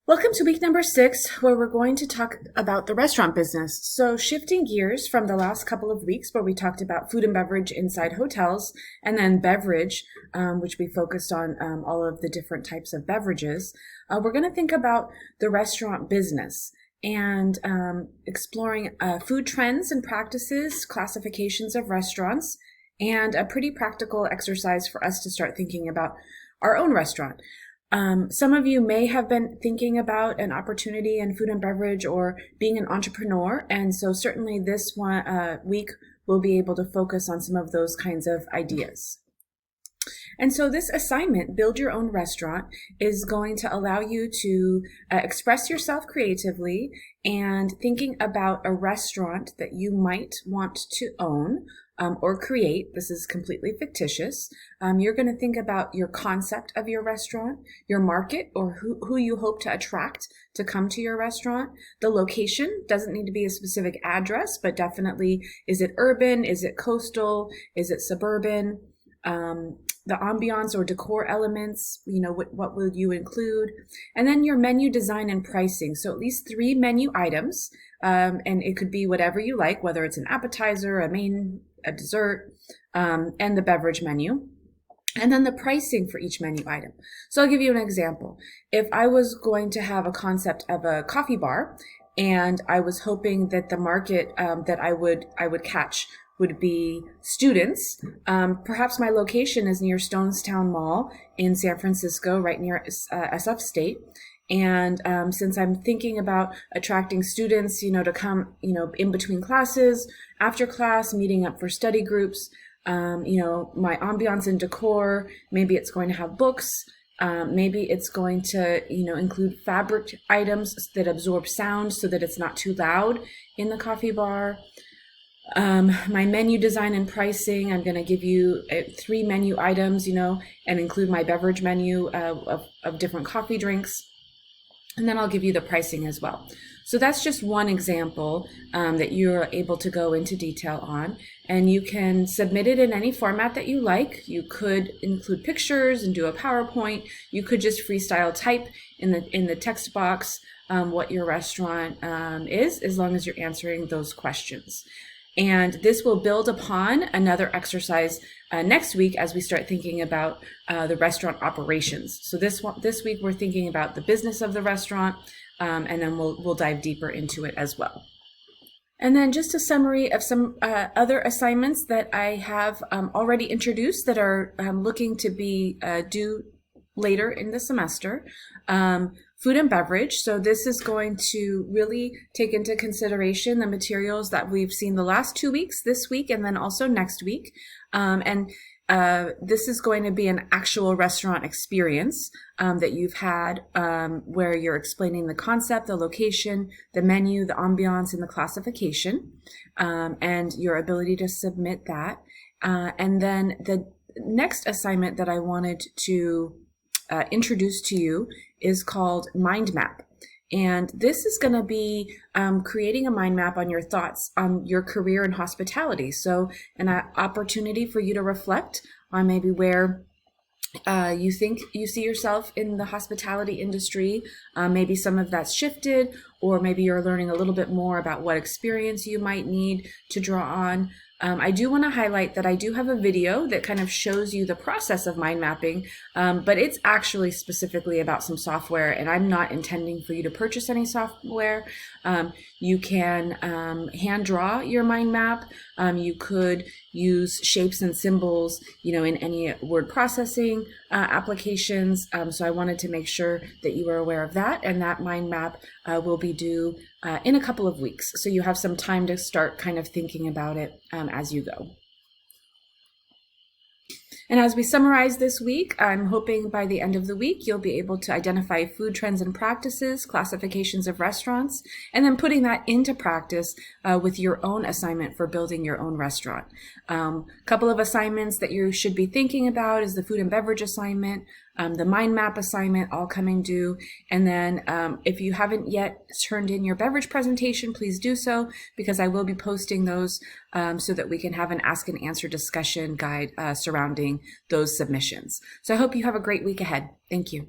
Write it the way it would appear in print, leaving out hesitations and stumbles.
Welcome to week number 6, where we're going to talk about the restaurant business. So shifting gears from the last couple of weeks where we talked about food and beverage inside hotels, and then beverage, which we focused on all of the different types of beverages, we're going to think about the restaurant business and exploring food trends and practices, classifications of restaurants, and a pretty practical exercise for us to start thinking about our own restaurant. Some of you may have been thinking about an opportunity in food and beverage or being an entrepreneur, and so certainly this week we'll be able to focus on some of those kinds of ideas. And so this assignment, Build Your Own Restaurant, is going to allow you to express yourself creatively and thinking about a restaurant that you might want to own or create. This is completely fictitious. You're going to think about your concept of your restaurant, your market, or who you hope to attract to come to your restaurant. The location doesn't need to be a specific address, but definitely, is it urban? Is it coastal? Is it suburban? The ambiance or decor elements, what will you include? And then your menu design and pricing. So at least 3 menu items, and it could be whatever you like, whether it's an appetizer, a main, a dessert, and the beverage menu. And then the pricing for each menu item. So I'll give you an example. If I was going to have a concept of a coffee bar, and I was hoping that the market that I would catch would be students. Perhaps my location is near Stonestown Mall in San Francisco, right near SF State. And since I'm thinking about attracting students, to come, in between classes, after class, meeting up for study groups, my ambiance and decor, maybe it's going to have books. Maybe it's going to, include fabric items that absorb sound so that it's not too loud in the coffee bar. My menu design and pricing, I'm going to give you 3 menu items, and include my beverage menu of different coffee drinks. And then I'll give you the pricing as well. So that's just one example that you're able to go into detail on. And you can submit it in any format that you like. You could include pictures and do a PowerPoint. You could just freestyle type in the text box what your restaurant is, as long as you're answering those questions. And this will build upon another exercise next week as we start thinking about the restaurant operations. So this week we're thinking about the business of the restaurant, and then we'll dive deeper into it as well. And then just a summary of some other assignments that I have already introduced that are looking to be due later in the semester. Food and beverage. So this is going to really take into consideration the materials that we've seen the last 2 weeks, this week, and then also next week. This is going to be an actual restaurant experience that you've had where you're explaining the concept, the location, the menu, the ambiance, and the classification, and your ability to submit that. And then the next assignment that I wanted to introduce to you is called Mind Map. And this is going to be creating a mind map on your thoughts on your career in hospitality. So an opportunity for you to reflect on maybe where you think you see yourself in the hospitality industry. Maybe some of that's shifted, or maybe you're learning a little bit more about what experience you might need to draw on. I do want to highlight that I do have a video that kind of shows you the process of mind mapping, but it's actually specifically about some software, and I'm not intending for you to purchase any software. You can hand draw your mind map. You could use shapes and symbols, in any word processing applications. So I wanted to make sure that you were aware of that, and that mind map will be due in a couple of weeks. So you have some time to start kind of thinking about it as you go. And as we summarize this week, I'm hoping by the end of the week, you'll be able to identify food trends and practices, classifications of restaurants, and then putting that into practice with your own assignment for building your own restaurant. A couple of assignments that you should be thinking about is the food and beverage assignment, the mind map assignment, all coming due. And then if you haven't yet turned in your beverage presentation, please do so, because I will be posting those so that we can have an ask and answer discussion guide surrounding those submissions. So I hope you have a great week ahead. Thank you.